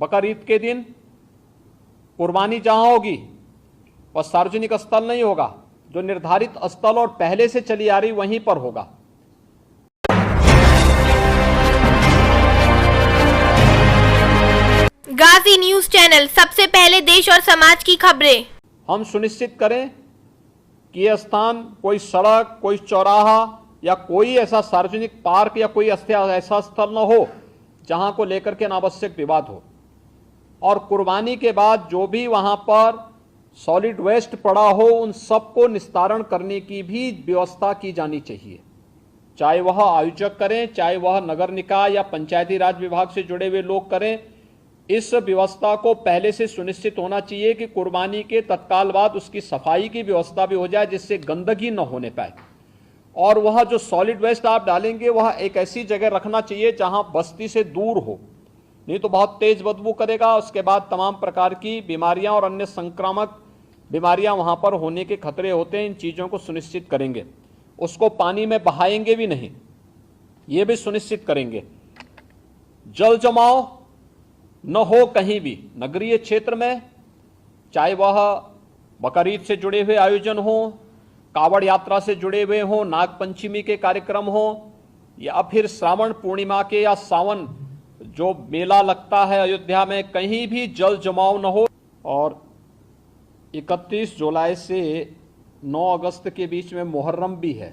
बकरीद के दिन कुर्बानी जहां होगी वह सार्वजनिक स्थल नहीं होगा, जो निर्धारित स्थल और पहले से चली आ रही वहीं पर होगा। गाजी न्यूज चैनल, सबसे पहले देश और समाज की खबरें। हम सुनिश्चित करें कि यह स्थान कोई सड़क, कोई चौराहा या कोई ऐसा सार्वजनिक पार्क या कोई ऐसा स्थल न हो जहां को लेकर के अनावश्यक विवाद हो। और कुर्बानी के बाद जो भी वहां पर सॉलिड वेस्ट पड़ा हो उन सबको निस्तारण करने की भी व्यवस्था की जानी चाहिए, चाहे वह आयोजक करें, चाहे वह नगर निकाय या पंचायती राज विभाग से जुड़े हुए लोग करें। इस व्यवस्था को पहले से सुनिश्चित होना चाहिए कि कुर्बानी के तत्काल बाद उसकी सफाई की व्यवस्था भी हो जाए, जिससे गंदगी न होने पाए। और वह जो सॉलिड वेस्ट आप डालेंगे वह एक ऐसी जगह रखना चाहिए जहां बस्ती से दूर हो, नहीं तो बहुत तेज बदबू करेगा। उसके बाद तमाम प्रकार की बीमारियां और अन्य संक्रामक बीमारियां वहां पर होने के खतरे होते हैं। इन चीजों को सुनिश्चित करेंगे। उसको पानी में बहाएंगे भी नहीं, ये भी सुनिश्चित करेंगे। जल जमाव न हो कहीं भी नगरीय क्षेत्र में, चाहे वह बकरीद से जुड़े हुए आयोजन हो, कावड़ यात्रा से जुड़े हुए हो, नाग पंचमी के कार्यक्रम हो, या फिर श्रावण पूर्णिमा के या सावन जो मेला लगता है अयोध्या में, कहीं भी जल जमाव न हो। और 31 जुलाई से 9 अगस्त के बीच में मुहर्रम भी है।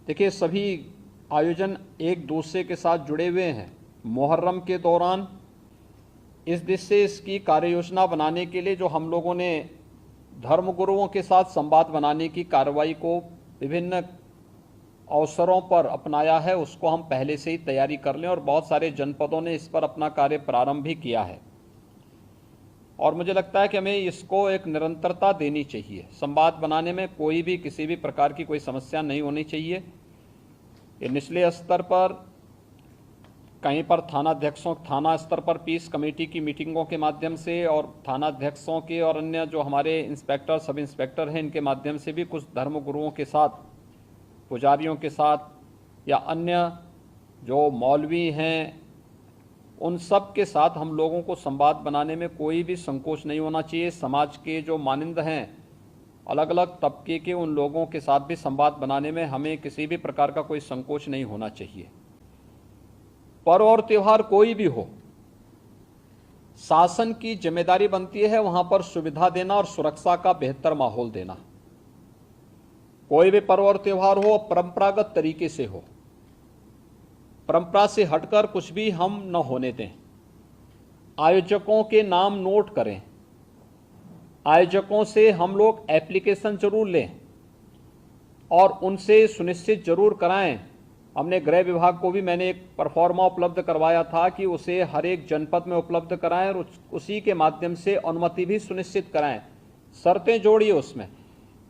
देखिए, सभी आयोजन एक दूसरे के साथ जुड़े हुए हैं। मुहर्रम के दौरान इस दिशा से इसकी कार्य योजना बनाने के लिए जो हम लोगों ने धर्मगुरुओं के साथ संवाद बनाने की कार्रवाई को विभिन्न अवसरों पर अपनाया है, उसको हम पहले से ही तैयारी कर लें। और बहुत सारे जनपदों ने इस पर अपना कार्य प्रारंभ भी किया है। और मुझे लगता है कि हमें इसको एक निरंतरता देनी चाहिए। संवाद बनाने में कोई भी किसी भी प्रकार की कोई समस्या नहीं होनी चाहिए। ये निचले स्तर पर, कहीं पर थाना स्तर पर पीस कमेटी की मीटिंगों के माध्यम से और थाना अध्यक्षों के और अन्य जो हमारे इंस्पेक्टर, सब इंस्पेक्टर हैं, इनके माध्यम से भी कुछ धर्मगुरुओं के साथ, पुजारियों के साथ या अन्य जो मौलवी हैं उन सब के साथ हम लोगों को संवाद बनाने में कोई भी संकोच नहीं होना चाहिए। समाज के जो मानिंद हैं, अलग अलग तबके के, उन लोगों के साथ भी संवाद बनाने में हमें किसी भी प्रकार का कोई संकोच नहीं होना चाहिए। पर्व और त्यौहार कोई भी हो, शासन की जिम्मेदारी बनती है वहां पर सुविधा देना और सुरक्षा का बेहतर माहौल देना। कोई भी पर्व और त्यौहार हो, परंपरागत तरीके से हो, परंपरा से हटकर कुछ भी हम न होने दें। आयोजकों के नाम नोट करें, आयोजकों से हम लोग एप्लीकेशन जरूर लें और उनसे सुनिश्चित जरूर कराएं। हमने गृह विभाग को भी मैंने एक परफॉर्मा उपलब्ध करवाया था कि उसे हर एक जनपद में उपलब्ध कराएं और उसी के माध्यम से अनुमति भी सुनिश्चित कराएं। शर्तें जोड़िए उसमें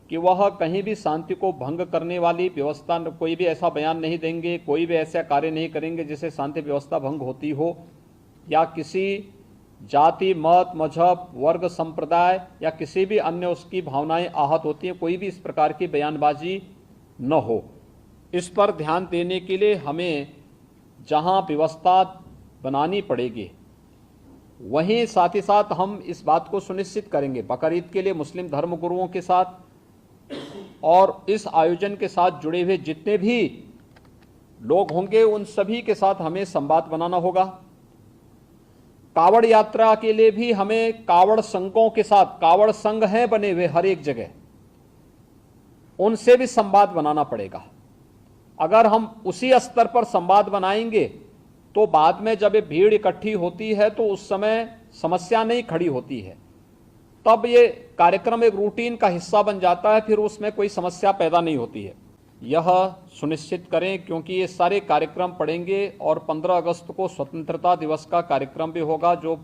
कि वह कहीं भी शांति को भंग करने वाली व्यवस्था, कोई भी ऐसा बयान नहीं देंगे, कोई भी ऐसा कार्य नहीं करेंगे जिससे शांति व्यवस्था भंग होती हो, या किसी जाति, मत, मजहब, वर्ग, संप्रदाय या किसी भी अन्य उसकी भावनाएं आहत होती हैं, कोई भी इस प्रकार की बयानबाजी न हो। इस पर ध्यान देने के लिए हमें जहां व्यवस्था बनानी पड़ेगी वहीं साथ ही साथ हम इस बात को सुनिश्चित करेंगे बकरीद के लिए मुस्लिम धर्मगुरुओं के साथ और इस आयोजन के साथ जुड़े हुए जितने भी लोग होंगे उन सभी के साथ हमें संवाद बनाना होगा। कावड़ यात्रा के लिए भी हमें कावड़ संघों के साथ, कावड़ संघ हैं बने हुए हर एक जगह, उनसे भी संवाद बनाना पड़ेगा। अगर हम उसी स्तर पर संवाद बनाएंगे तो बाद में जब ये भीड़ इकट्ठी होती है तो उस समय समस्या नहीं खड़ी होती है, तब ये कार्यक्रम एक रूटीन का हिस्सा बन जाता है, फिर उसमें कोई समस्या पैदा नहीं होती है। यह सुनिश्चित करें क्योंकि ये सारे कार्यक्रम पड़ेंगे और 15 अगस्त को स्वतंत्रता दिवस का कार्यक्रम भी होगा, जो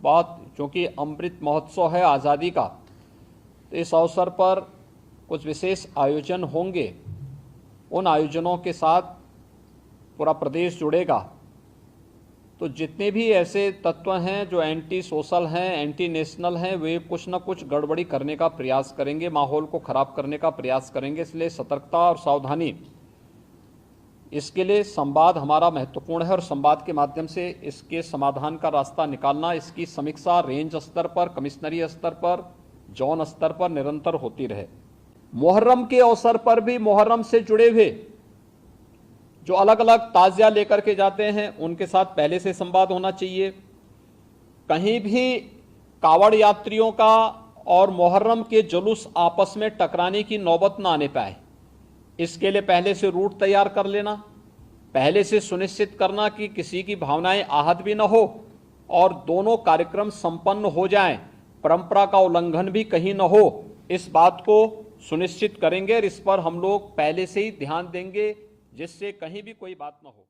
बात चूँकि अमृत महोत्सव है आज़ादी का, तो इस अवसर पर कुछ विशेष आयोजन होंगे। उन आयोजनों के साथ पूरा प्रदेश जुड़ेगा। तो जितने भी ऐसे तत्व हैं जो एंटी सोशल हैं, एंटी नेशनल हैं, वे कुछ न कुछ गड़बड़ी करने का प्रयास करेंगे, माहौल को खराब करने का प्रयास करेंगे। इसलिए सतर्कता और सावधानी इसके लिए संवाद हमारा महत्वपूर्ण है और संवाद के माध्यम से इसके समाधान का रास्ता निकालना, इसकी समीक्षा रेंज स्तर पर, कमिश्नरी स्तर पर, जोन स्तर पर निरंतर होती रहे। मुहर्रम के अवसर पर भी मुहर्रम से जुड़े हुए जो अलग अलग ताजिया लेकर के जाते हैं उनके साथ पहले से संवाद होना चाहिए। कहीं भी कावड़ यात्रियों का और मुहर्रम के जुलूस आपस में टकराने की नौबत ना आने पाए, इसके लिए पहले से रूट तैयार कर लेना, पहले से सुनिश्चित करना कि किसी की भावनाएं आहत भी न हो और दोनों कार्यक्रम संपन्न हो जाएं, परंपरा का उल्लंघन भी कहीं न हो, इस बात को सुनिश्चित करेंगे और इस पर हम लोग पहले से ही ध्यान देंगे जिससे कहीं भी कोई बात न हो।